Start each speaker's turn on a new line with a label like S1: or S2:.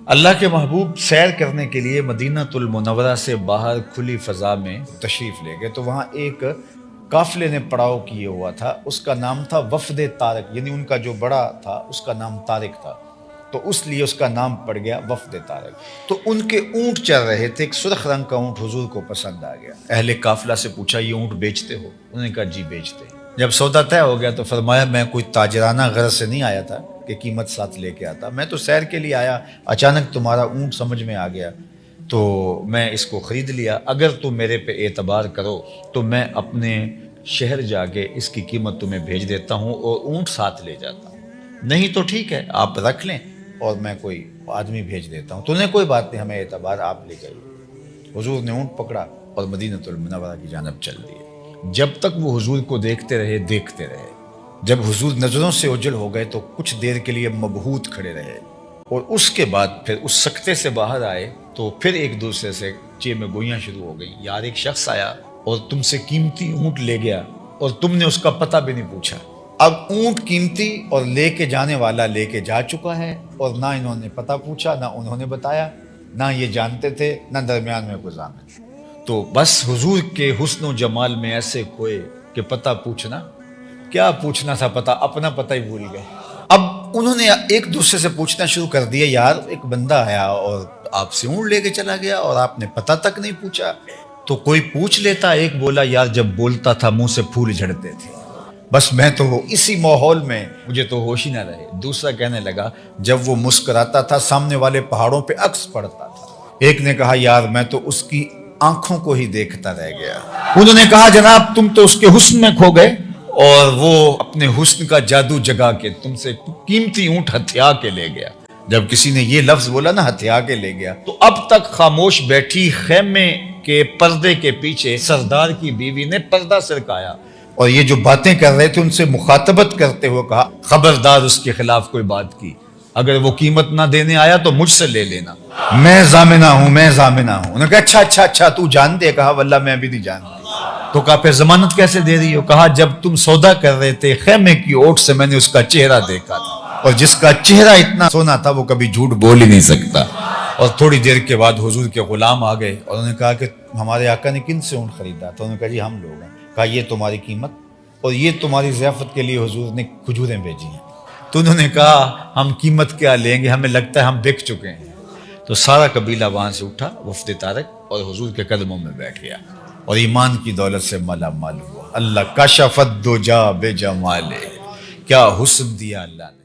S1: اللہ کے محبوب سیر کرنے کے لیے مدینہ المنورہ سے باہر کھلی فضا میں تشریف لے گئے، تو وہاں ایک قافلے نے پڑاؤ کیے ہوا تھا، اس کا نام تھا وفد طارق، یعنی ان کا جو بڑا تھا اس کا نام طارق تھا، تو اس لیے اس کا نام پڑ گیا وفد طارق۔ تو ان کے اونٹ چل رہے تھے، ایک سرخ رنگ کا اونٹ حضور کو پسند آ گیا۔ اہل قافلہ سے پوچھا یہ اونٹ بیچتے ہو؟ انہوں نے کہا جی بیچتے ہیں۔ جب سودا طے ہو گیا تو فرمایا میں کوئی تاجرانہ غرض سے نہیں آیا تھا کہ قیمت ساتھ لے کے آتا، میں تو سیر کے لیے آیا، اچانک تمہارا اونٹ سمجھ میں آ گیا تو میں اس کو خرید لیا، اگر تم میرے پہ اعتبار کرو تو میں اپنے شہر جا کے اس کی قیمت تمہیں بھیج دیتا ہوں اور اونٹ ساتھ لے جاتا ہوں، نہیں تو ٹھیک ہے آپ رکھ لیں اور میں کوئی آدمی بھیج دیتا ہوں، تو انہیں کوئی بات نہیں، ہمیں اعتبار، آپ لے جائیے۔ حضور نے اونٹ پکڑا اور مدینہ المنورہ کی جانب چل دیے۔ جب تک وہ حضور کو دیکھتے رہے جب حضور نظروں سے اوجھل ہو گئے تو کچھ دیر کے لیے مبہوت کھڑے رہے، اور اس کے بعد پھر اس سکتے سے باہر آئے تو پھر ایک دوسرے سے چے میں گوئیاں شروع ہو گئیں، یار ایک شخص آیا اور تم سے قیمتی اونٹ لے گیا اور تم نے اس کا پتہ بھی نہیں پوچھا۔ اب اونٹ قیمتی اور لے کے جانے والا لے کے جا چکا ہے، اور نہ انہوں نے پتہ پوچھا، نہ انہوں نے بتایا، نہ یہ جانتے تھے، نہ درمیان میں کوئی ضامن۔ تو بس حضور کے حسن و جمال میں ایسے کھوئے کہ پتہ پوچھنا کیا پوچھنا تھا، پتہ اپنا پتہ ہی بھول گئے۔ اب انہوں نے ایک دوسرے سے پوچھنا شروع کر دیا، یار ایک بندہ آیا اور آپ سے اونٹ لے کے چلا گیا اور آپ نے پتہ تک نہیں پوچھا، تو کوئی پوچھ لیتا۔ ایک بولا، یار جب بولتا تھا منہ سے پھول جھڑتے تھے، بس میں تو اسی ماحول میں مجھے تو ہوش ہی نہ رہے۔ دوسرا کہنے لگا، جب وہ مسکراتا تھا سامنے والے پہاڑوں پہ عکس پڑتا تھا۔ ایک نے کہا، یار میں تو اس کی آنکھوں کو ہی دیکھتا رہ گیا۔ انہوں نے کہا، جناب تم تو اس کے حسن میں کھو گئے اور وہ اپنے حسن کا جادو جگا کے تم سے قیمتی اونٹ ہتھیا کے لے گیا۔ جب کسی نے یہ لفظ بولا نا، ہتھیا کے لے گیا، تو اب تک خاموش بیٹھی خیمے کے پردے کے پیچھے سردار کی بیوی نے پردہ سرکایا اور یہ جو باتیں کر رہے تھے ان سے مخاطبت کرتے ہوئے کہا، خبردار اس کے خلاف کوئی بات کی، اگر وہ قیمت نہ دینے آیا تو مجھ سے لے لینا، میں ضامنہ ہوں، میں ضامنہ ہوں۔ انہوں نے کہا، اچھا تو جانتے؟ کہا واللہ میں بھی نہیں جانتی۔ تو کہا پھر ضمانت کیسے دے رہی ہو؟ کہا جب تم سودا کر رہے تھے خیمے کی اوٹ سے میں نے اس کا چہرہ دیکھا تھا، اور جس کا چہرہ اتنا سونا تھا وہ کبھی جھوٹ بول ہی نہیں سکتا۔ اور تھوڑی دیر کے بعد حضور کے غلام آ گئے اور انہوں نے کہا کہ ہمارے آقا نے کن سے اونٹ خریدا؟ تو انہوں نے کہا جی ہم لوگ ہیں۔ کہا یہ تمہاری قیمت اور یہ تمہاری ضیافت کے لیے حضور نے کھجوریں بھیجی ہیں۔ تو انہوں نے کہا ہم قیمت کیا لیں گے، ہمیں لگتا ہے ہم بک چکے ہیں۔ تو سارا قبیلہ وہاں سے اٹھا، وفد طارق، اور حضور کے قدموں میں بیٹھ گیا اور ایمان کی دولت سے مالا مال ہوا۔ اللہ کشف الدجا بجمالہ، کیا حسن دیا اللہ نے۔